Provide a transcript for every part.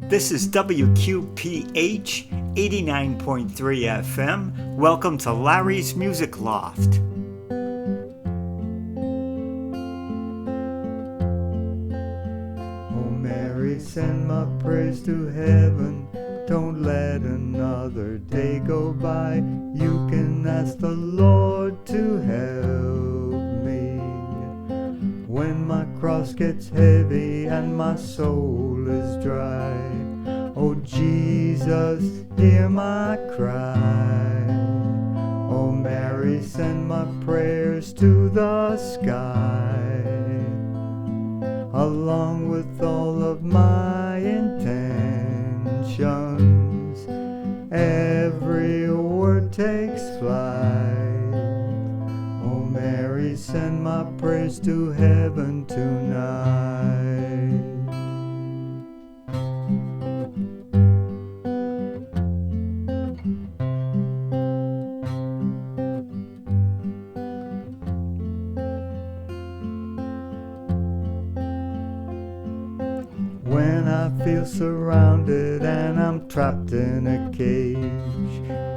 This is WQPH 89.3 FM. Welcome to Larry's Music Loft. Oh Mary, send my prayers to heaven. Don't let another day go by. You can ask the Lord to help me. When my cross gets heavy and my soul is dry, oh Jesus, hear my cry. Oh Mary, send my prayers to the sky, along with all of my intentions. Every word takes flight. Oh Mary, send my prayers to heaven tonight. When I feel surrounded and I'm trapped in a cage,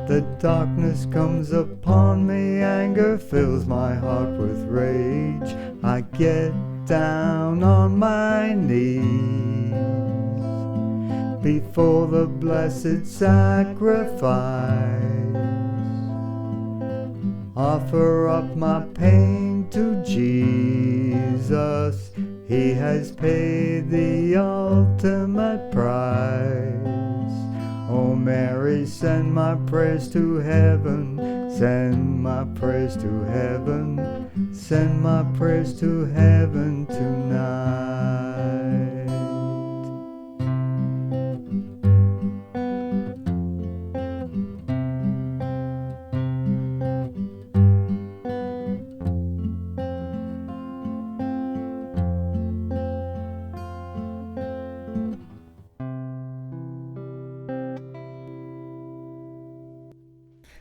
the darkness comes upon me, anger fills my heart with rage. I get down on my knees before the blessed sacrifice. Offer up my pain to Jesus. He has paid the ultimate price. Oh Mary, send my prayers to heaven. Send my prayers to heaven. Send my prayers to heaven tonight.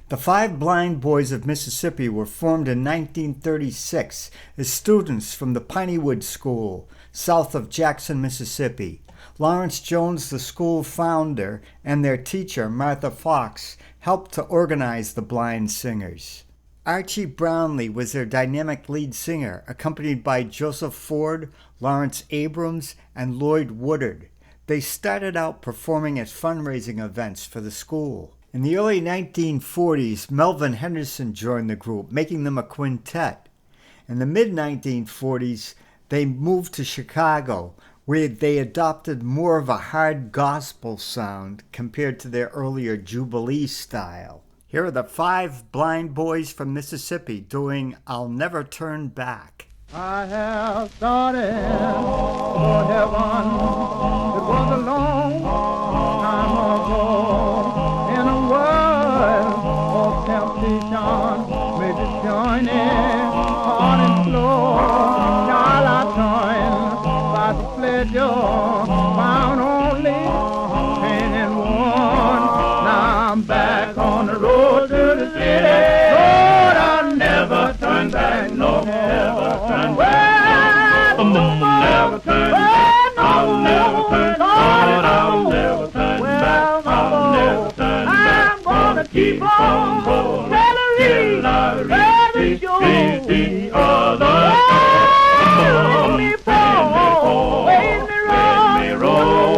The Five Blind Boys of Mississippi were formed in 1936 as students from the Pineywood School, south of Jackson, Mississippi. Lawrence Jones, the school founder, and their teacher, Martha Fox, helped to organize the blind singers. Archie Brownlee was their dynamic lead singer, accompanied by Joseph Ford, Lawrence Abrams, and Lloyd Woodard. They started out performing at fundraising events for the school. In the early 1940s, Melvin Henderson joined the group, making them a quintet. In the mid-1940s, they moved to Chicago, where they adopted more of a hard gospel sound compared to their earlier Jubilee style. Here are the Five Blind Boys from Mississippi doing I'll Never Turn Back. I have started for heaven. It was a long time ago. In a world of temptation, made the journey hard and slow. Now I turn by the pleasure found only pain and one. Now I'm back on the road to the city. Lord, I'll never turn back no more. Never turn back. I'll never turn back. I'll never turn back. I'll never turn back. I'm gonna keep on rolling till I reach the other side. Hold me, wait me, roll.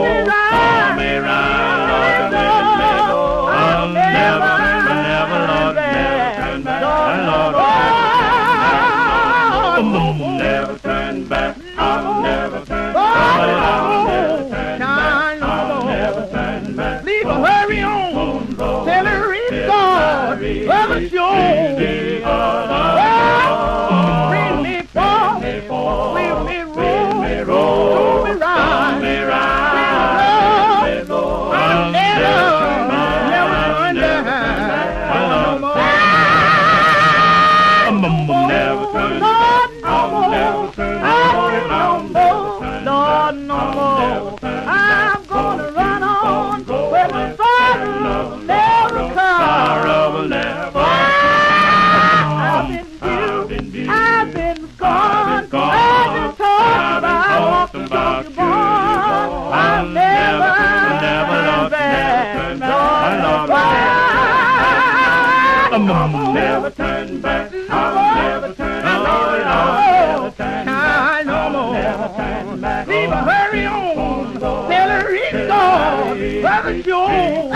never turn back. I'll never turn back. Lord, I'll never turn back. No more. Leave her hurry on. Tell her it's gone. Brother Joe.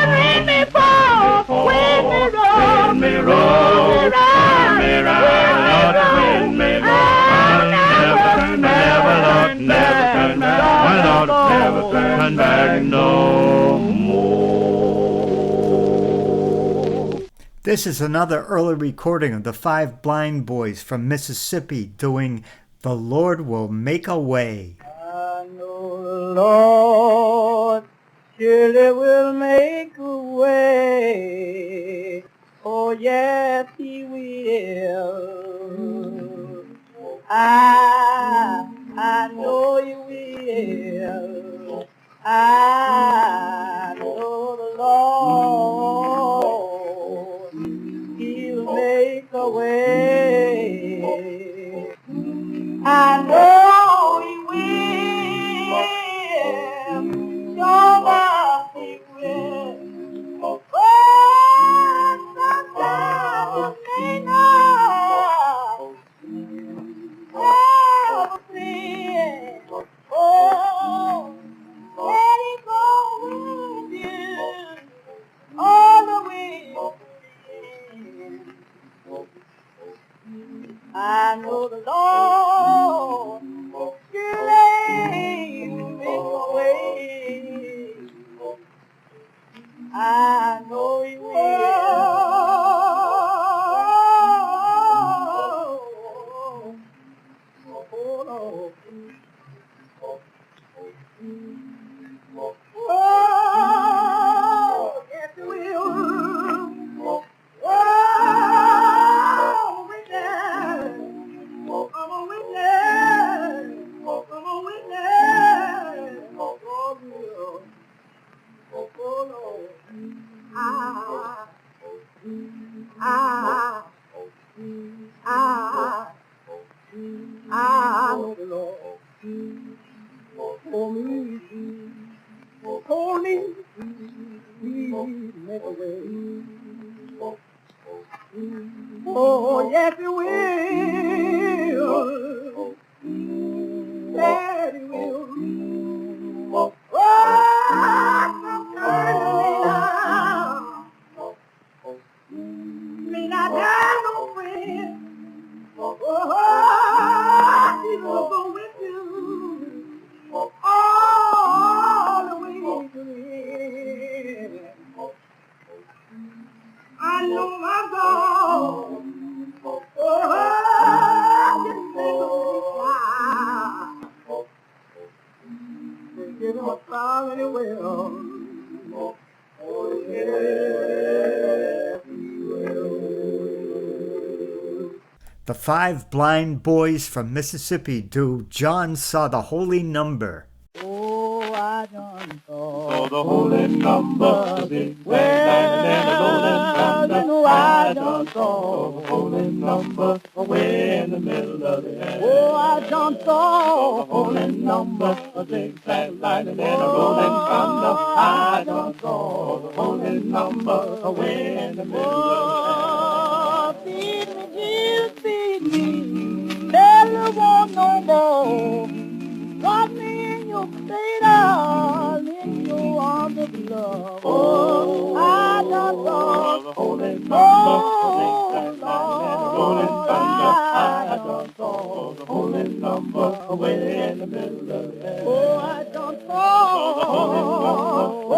Read me fall. Wind me roll. Wind me roll. Wind me ride. Wind me roll. Never turn back. Never turn back. My Lord, never turn back no more. This is another early recording of the Five Blind Boys from Mississippi doing The Lord Will Make a Way. I know the Lord surely will make a way. Oh, yes, He will. I know He will. I know the Lord, He'll make a way. I know He will. Sure He will. Oh, sometimes you may not ever see it. Oh, let Him go with you all the way. I know the Lord surely will make a way. I know He will. Oh, Lord. Oh, yes, He will. Oh, witness. I'm a witness. I'm a witness. Oh, Lord. Oh, Lord. I know the Lord. For me, make a way. Oh, yes, He will. Yes, He will. Oh, may not have no friend. Oh, He will go with you all the way to the end. I know my God. Oh, just make give Him a song and He will. Oh, yes, He will. The Five Blind Boys from Mississippi do John Saw the Holy Number. Oh, I done saw the holy number. Well, you know I done saw the holy number away in the middle of the air. Oh, I done saw the holy number, a zigzag lightning and a rolling thunder. I done saw the holy number away in the middle of the air. Feed me, Jesus, feed me. Never want no more. Got me in your cradle, in your arms of love. Oh, I done saw the holy number. Oh, Lord, I done saw the holy number away in the middle of the air. Oh, I done saw the holy number. Oh,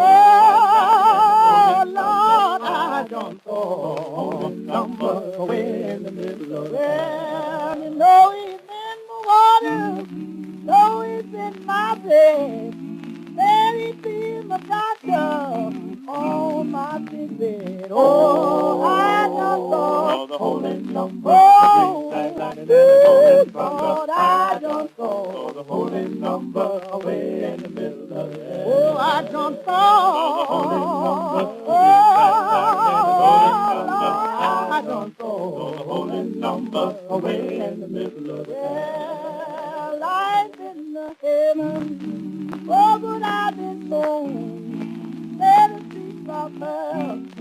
Lord, I done saw the holy number away in the middle of the air. Well, you know He's in the water. No, He's in my bed. Let He be my doctor on my sick bed. Oh, I done saw the holy number. Oh, Lord, I done saw the holy number away in the middle of the air. Oh, I done saw the holy number. Oh, Lord, I done saw the holy number away in the middle of the air. Life in the heaven, oh, but I've been born. Let us speak our mouth.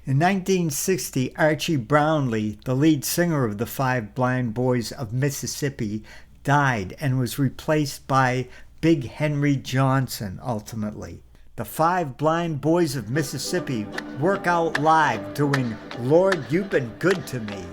In 1960, Archie Brownlee, the lead singer of the Five Blind Boys of Mississippi, died and was replaced by Big Henry Johnson ultimately. The Five Blind Boys of Mississippi work out live doing Lord, You've Been Good to Me.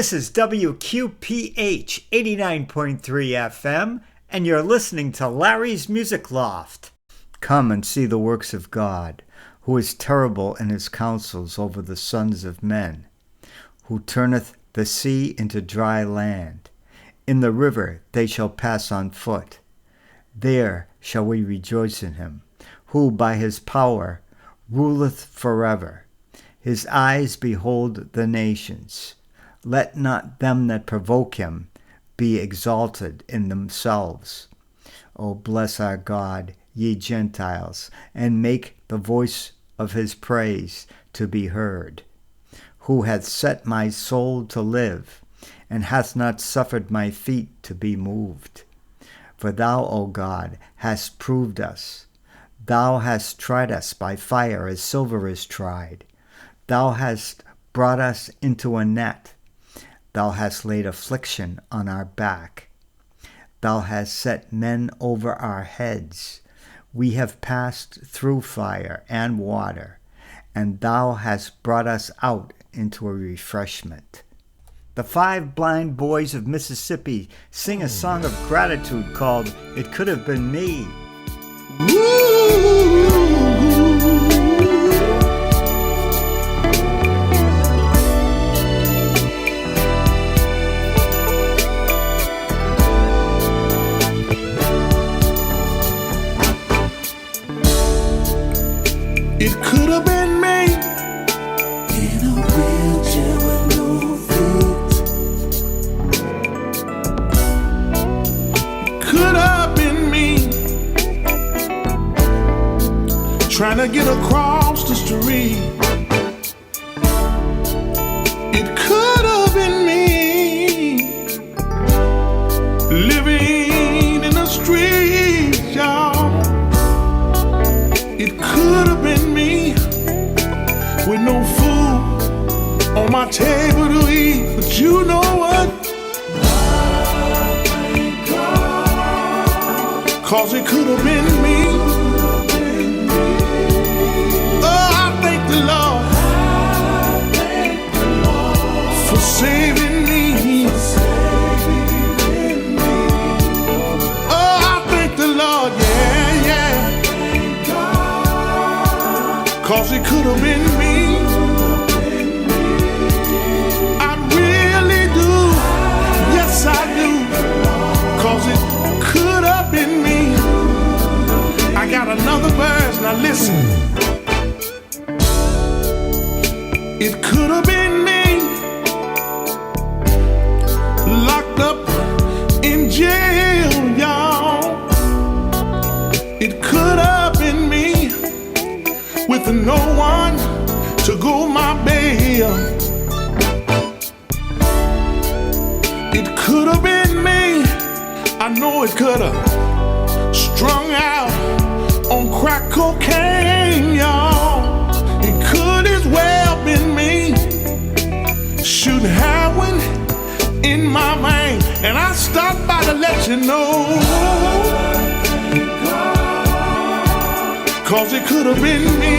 This is WQPH 89.3 FM, and you're listening to Larry's Music Loft. Come and see the works of God, who is terrible in his counsels over the sons of men, who turneth the sea into dry land. In the river they shall pass on foot. There shall we rejoice in him, who by his power ruleth forever. His eyes behold the nations. Let not them that provoke him be exalted in themselves. O bless our God, ye Gentiles, and make the voice of his praise to be heard, who hath set my soul to live, and hath not suffered my feet to be moved. For thou, O God, hast proved us. Thou hast tried us by fire as silver is tried. Thou hast brought us into a net. Thou hast laid affliction on our back. Thou hast set men over our heads. We have passed through fire and water, and thou hast brought us out into a refreshment. The 5 blind boys of Mississippi sing a song of gratitude called It Could Have Been Me. It could have been me in a wheelchair with no feet. Could have been me trying to get across the street. It could have been me living in the streets, y'all. It could have been me with no food on my table to eat. But you know what? I thank God, 'cause it could have been me. Oh, I thank the Lord for saving me. Oh, I thank the Lord, yeah, yeah. 'Cause it could have been me. I really do. Yes, I do. 'Cause it could have been me. I got another verse, now listen. It could have been me, locked up in jail, y'all. It could have been me with no one to go my bail. It could have been me, I know it could have, strung out on crack cocaine, y'all. It could as well been me, shooting heroin in my vein. And I stopped by to let you know, 'cause it could have been me.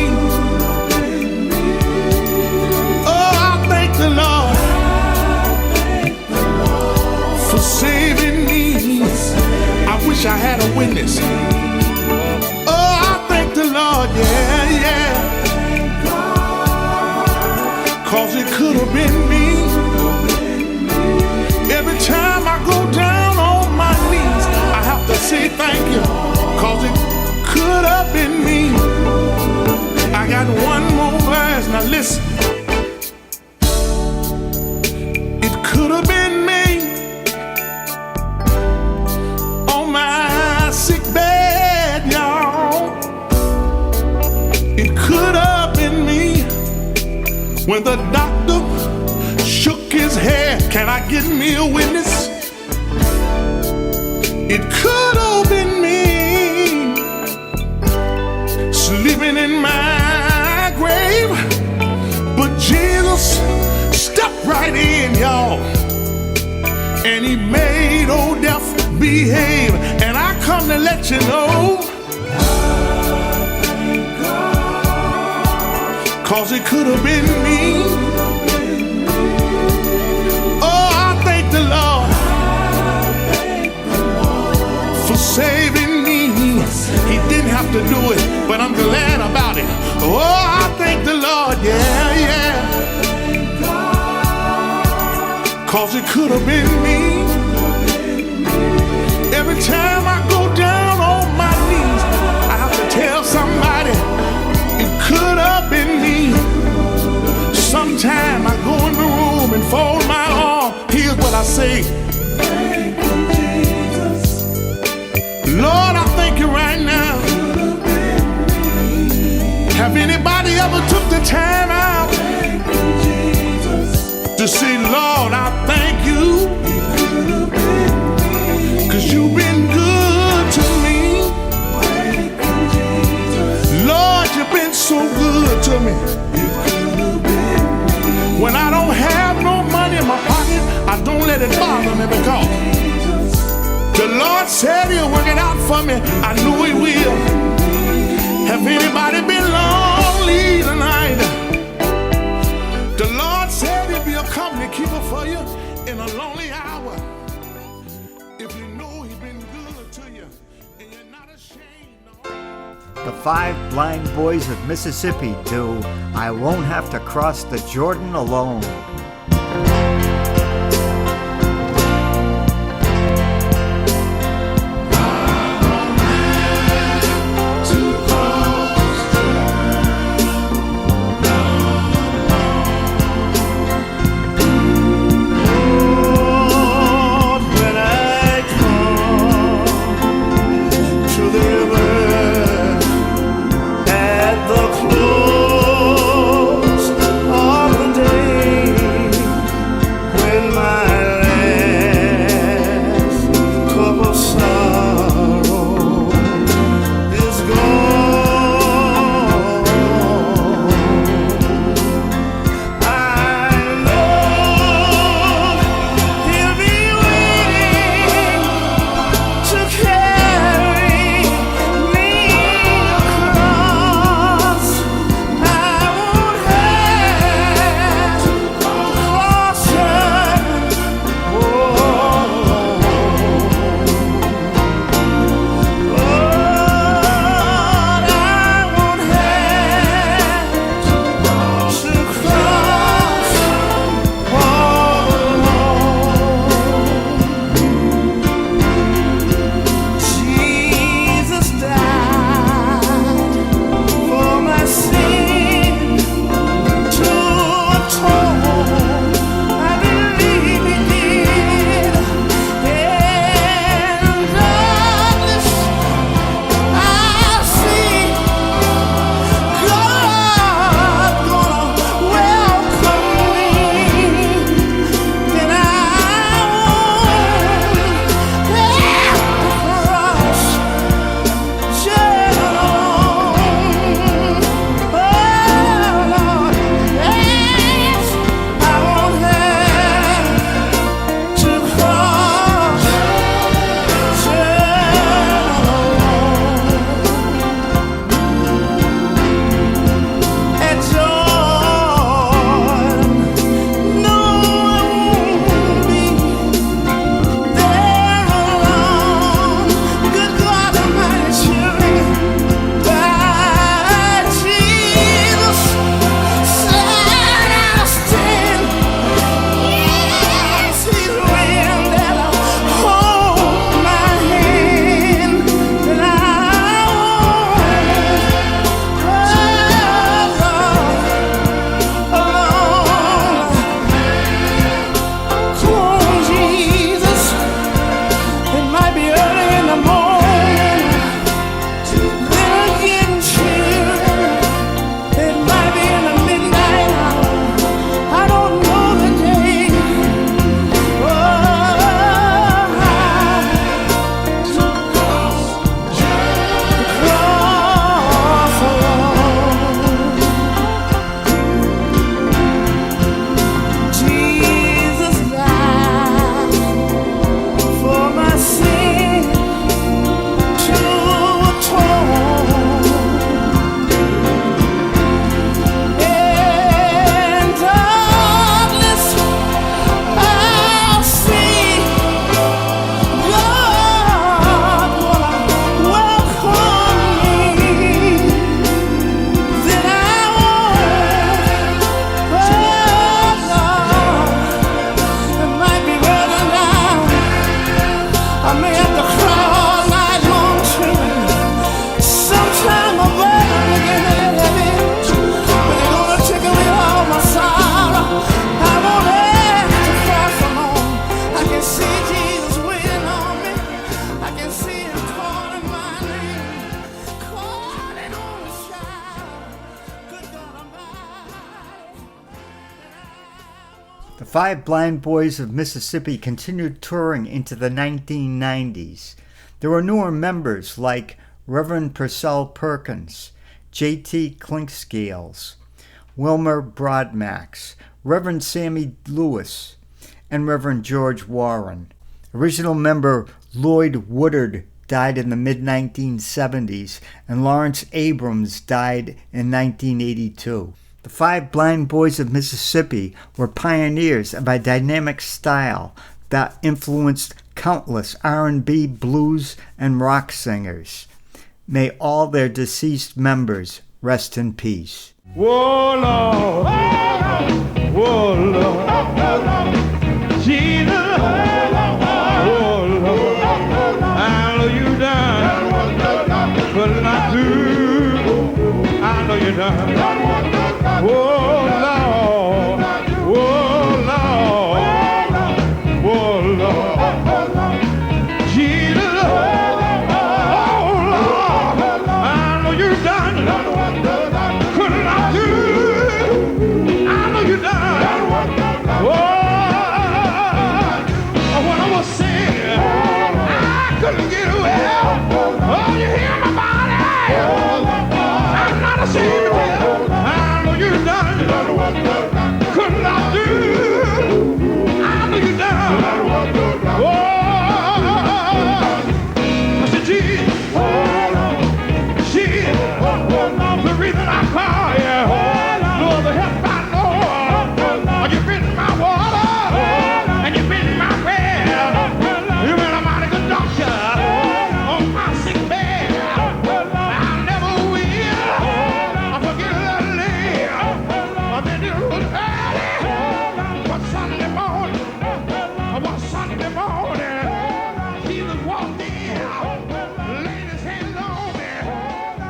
Oh, I thank the Lord for saving me. I wish I had a witness. Oh, I thank the Lord, yeah, yeah. 'Cause it could have been me. Every time I go down on my knees, I have to say thank you, 'cause it could have been me. I got one more verse, now listen. It could have been me on my sick bed, y'all. It could have been me when the doctor shook his head. Can I get me a witness? It could have been me sleeping in my grave, but Jesus stepped right in, y'all, and he made old death behave. And I come to let you know, 'cause it could have been me. Oh, I thank the Lord for saving me. He didn't have to do it, but I'm glad about it. Oh, I thank the Lord, yeah, yeah. 'Cause it could have been me. Every time I go down on my knees, I have to tell somebody, it could have been me. Sometime I go in the room and fold my arm. Here's what I say. Thank you, Jesus. Lord, I thank you right now. Have anybody ever took the time out to to say, Lord, I thank you, 'cause you've been good to me. Lord, you've been so good to me. When I don't have no money in my pocket, I don't let it bother me, because the Lord said he'll work it out for me. I know he will. Have anybody been lonely tonight? The Lord said he'll be a company keeper for you in a lonely hour. If you know he's been good to you and you're not ashamed. The Five Blind Boys of Mississippi do I Won't Have to Cross the Jordan Alone. At the close of the day, The Five Blind Boys of Mississippi continued touring into the 1990s. There were newer members like Reverend Purcell Perkins, J.T. Clinkscales, Wilmer Broadmax, Reverend Sammy Lewis, and Reverend George Warren. Original member Lloyd Woodard died in the mid-1970s, and Lawrence Abrams died in 1982. The Five Blind Boys of Mississippi were pioneers of a dynamic style that influenced countless R&B, blues, and rock singers. May all their deceased members rest in peace. Whoa, Lord. Whoa, Lord. Jesus. Whoa, Lord. I know you done what I do. I know you done. Whoa, Lord. Whoa, Lord. Whoa, Lord. Jesus. Oh, Lord. I know you done. Couldn't I do? I know you done. Oh, when I was sick, I couldn't get well. Oh, you hear my body? I'm not ashamed to tell. I know you done. Couldn't I do? I know you done. Oh, I said, Jesus. The reason I call you, Lord, the help I know, you've been my water, and you've been my bread, you've been a mighty good doctor on my sick bed. I never will forget that lady. I've been there was early, one Sunday morning, Jesus walked in, laid his hands on me.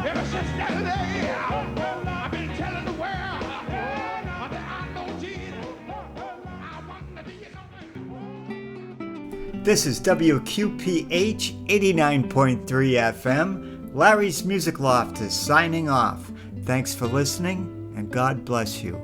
Ever since that day, I've been telling the world that I know Jesus. I wonder, do you know? This is WQPH 89.3 FM. Larry's Music Loft is signing off. Thanks for listening, and God bless you.